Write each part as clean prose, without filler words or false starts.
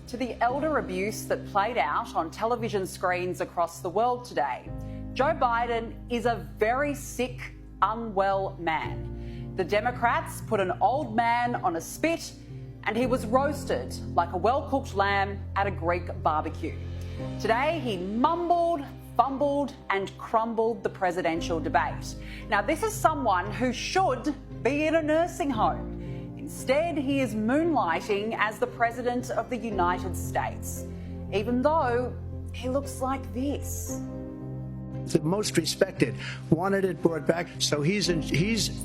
To the elder abuse that played out on television screens across the world today, Joe Biden is a very sick, unwell man. The Democrats put an old man on a spit and he was roasted like a well-cooked lamb at a Greek barbecue. Today, he mumbled, fumbled and crumbled the presidential debate. Now, this is someone who should be in a nursing home. Instead, he is moonlighting as the President of the United States, even though he looks like this. The most respected, wanted it brought back, so he's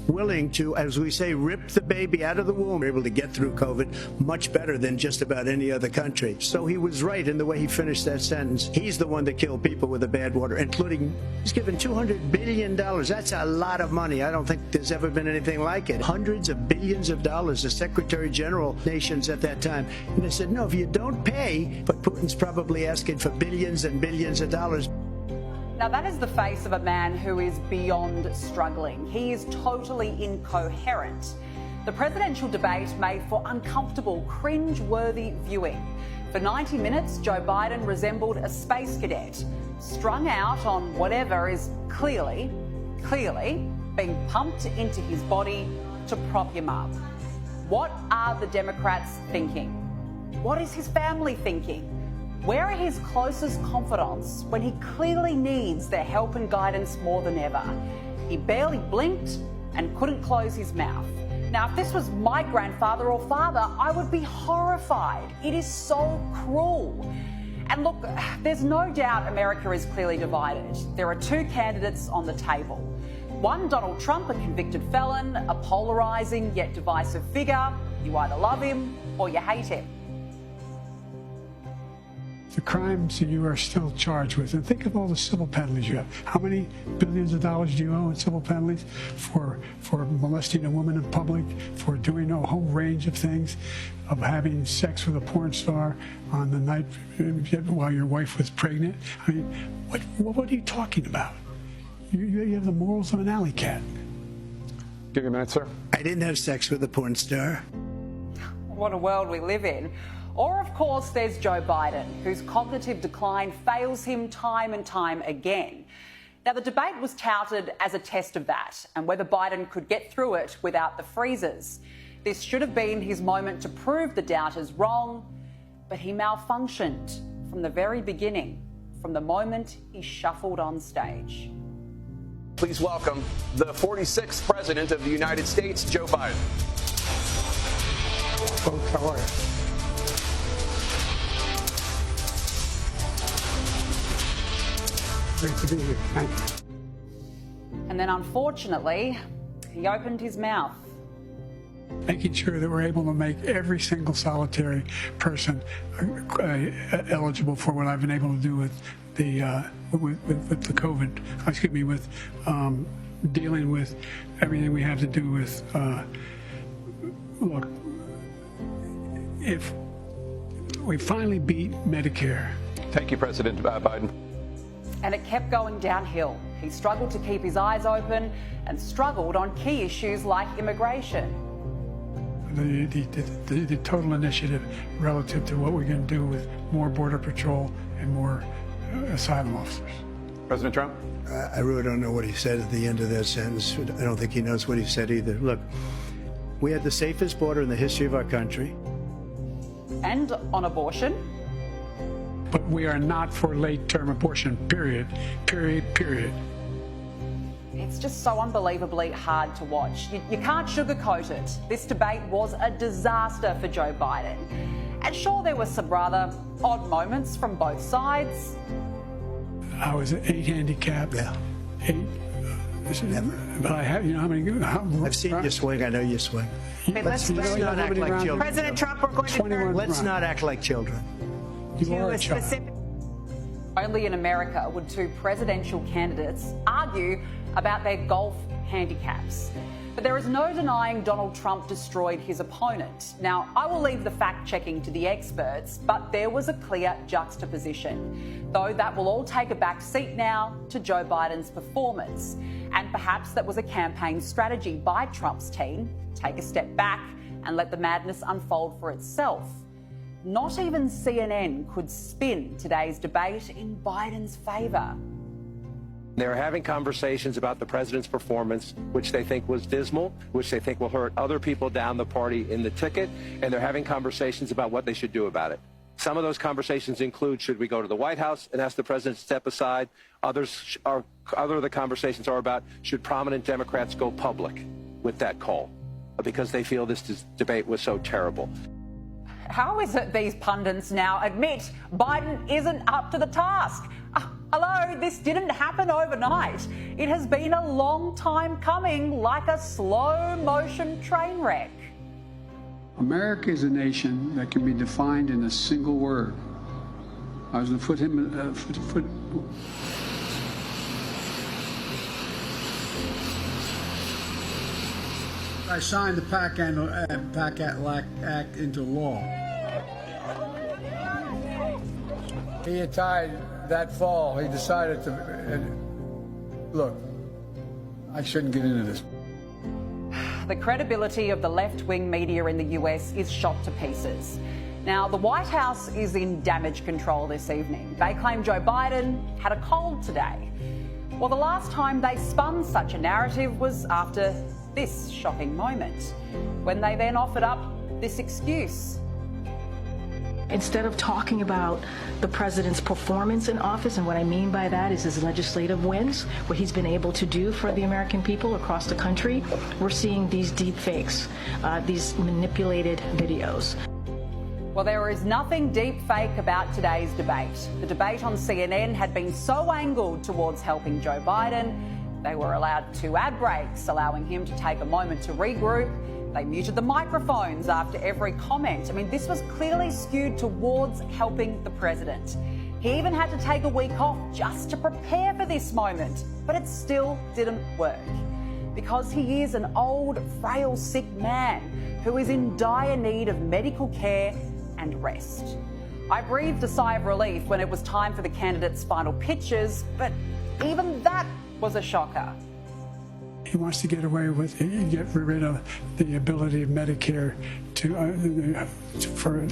willing to, as we say, rip the baby out of the womb. Able to get through COVID much better than just about any other country. So he was right in the way he finished that sentence. He's the one that killed people with the bad water, including, he's given $200 billion. That's a lot of money. I don't think there's ever been anything like it. Hundreds of billions of dollars, the Secretary General nations at that time. And they said, no, if you don't pay, but Putin's probably asking for billions and billions of dollars. Now, that is the face of a man who is beyond struggling. He is totally incoherent. The presidential debate made for uncomfortable, cringe-worthy viewing. For 90 minutes, Joe Biden resembled a space cadet, strung out on whatever is clearly being pumped into his body to prop him up. What are the Democrats thinking? What is his family thinking? Where are his closest confidants when he clearly needs their help and guidance more than ever? He barely blinked and couldn't close his mouth. Now, if this was my grandfather or father, I would be horrified. It is so cruel. And look, there's no doubt America is clearly divided. There are two candidates on the table. One, Donald Trump, a convicted felon, a polarising yet divisive figure. You either love him or you hate him. The crimes that you are still charged with, and think of all the civil penalties you have. How many billions of dollars do you owe in civil penalties for molesting a woman in public, for doing a whole range of things, of having sex with a porn star on the night while your wife was pregnant? I mean, what are you talking about? You have the morals of an alley cat. Give you a minute, sir. I didn't have sex with a porn star. What a world we live in. Or, of course, there's Joe Biden, whose cognitive decline fails him time and time again. Now, the debate was touted as a test of that and whether Biden could get through it without the freezers. This should have been his moment to prove the doubters wrong, but he malfunctioned from the very beginning, from the moment he shuffled on stage. Please welcome the 46th President of the United States, Joe Biden. Folks, how are you? Great to be here. Thank you. And then, unfortunately, he opened his mouth. Making sure that we're able to make every single solitary person eligible for what I've been able to do with the COVID. Excuse me, with dealing with everything we have to do with. Look, if we finally beat Medicare. Thank you, President Biden. And it kept going downhill. He struggled to keep his eyes open and struggled on key issues like immigration. The total initiative relative to what we're going to do with more Border Patrol and more asylum officers. President Trump? I really don't know what he said at the end of that sentence. I don't think he knows what he said either. Look, we had the safest border in the history of our country. And on abortion. But we are not for late-term abortion, period. It's just so unbelievably hard to watch. You can't sugarcoat it. This debate was a disaster for Joe Biden. And sure, there were some rather odd moments from both sides. I was 8 handicapped. Yeah. 8. But I have, you know, how many? I've seen you swing. I know you swing. Let's not act like children. President Trump, we're going to Let's not act like children. You are a child. Only in America would two presidential candidates argue about their golf handicaps. But there is no denying Donald Trump destroyed his opponent. Now, I will leave the fact-checking to the experts, but there was a clear juxtaposition. Though that will all take a back seat now to Joe Biden's performance. And perhaps that was a campaign strategy by Trump's team. Take a step back and let the madness unfold for itself. not even CNN could spin today's debate in Biden's favour. They're having conversations about the president's performance, which they think was dismal, which they think will hurt other people down the party in the ticket, and they're having conversations about what they should do about it. Some of those conversations include, should we go to the White House and ask the president to step aside? Other of the conversations are about, should prominent Democrats go public with that call, because they feel this debate was so terrible. How is it these pundits now admit Biden isn't up to the task? Hello, this didn't happen overnight. It has been a long time coming, like a slow-motion train wreck. America is a nation that can be defined in a single word. I was going to put him... I signed the PAC Act into law. He had tied that fall. He decided to... Look, I shouldn't get into this. The credibility of the left-wing media in the US is shot to pieces. Now, the White House is in damage control this evening. They claim Joe Biden had a cold today. Well, the last time they spun such a narrative was after this shocking moment, when they then offered up this excuse. Instead of talking about the president's performance in office, and what I mean by that is his legislative wins, what he's been able to do for the American people across the country, we're seeing these deep fakes, these manipulated videos. Well, there is nothing deep fake about today's debate. The debate on CNN had been so angled towards helping Joe Biden. They were allowed 2 ad breaks, allowing him to take a moment to regroup. They muted the microphones after every comment. I mean, this was clearly skewed towards helping the president. He even had to take a week off just to prepare for this moment, but it still didn't work. Because he is an old, frail, sick man who is in dire need of medical care and rest. I breathed a sigh of relief when it was time for the candidates' final pitches, but even that was a shocker. He wants to get away with, get rid of the ability of Medicare for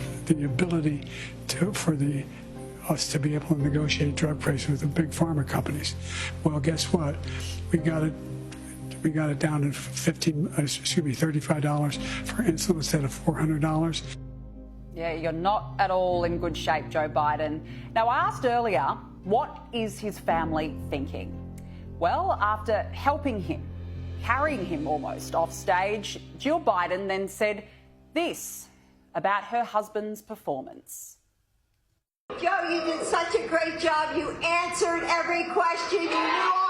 us to be able to negotiate drug prices with the big pharma companies. Well, guess what? We got it down to $35 for insulin instead of $400. Yeah, you're not at all in good shape, Joe Biden. Now, I asked earlier, what is his family thinking? Well, after helping him, carrying him almost off stage, Jill Biden then said this about her husband's performance. Joe, you did such a great job. You answered every question. You knew all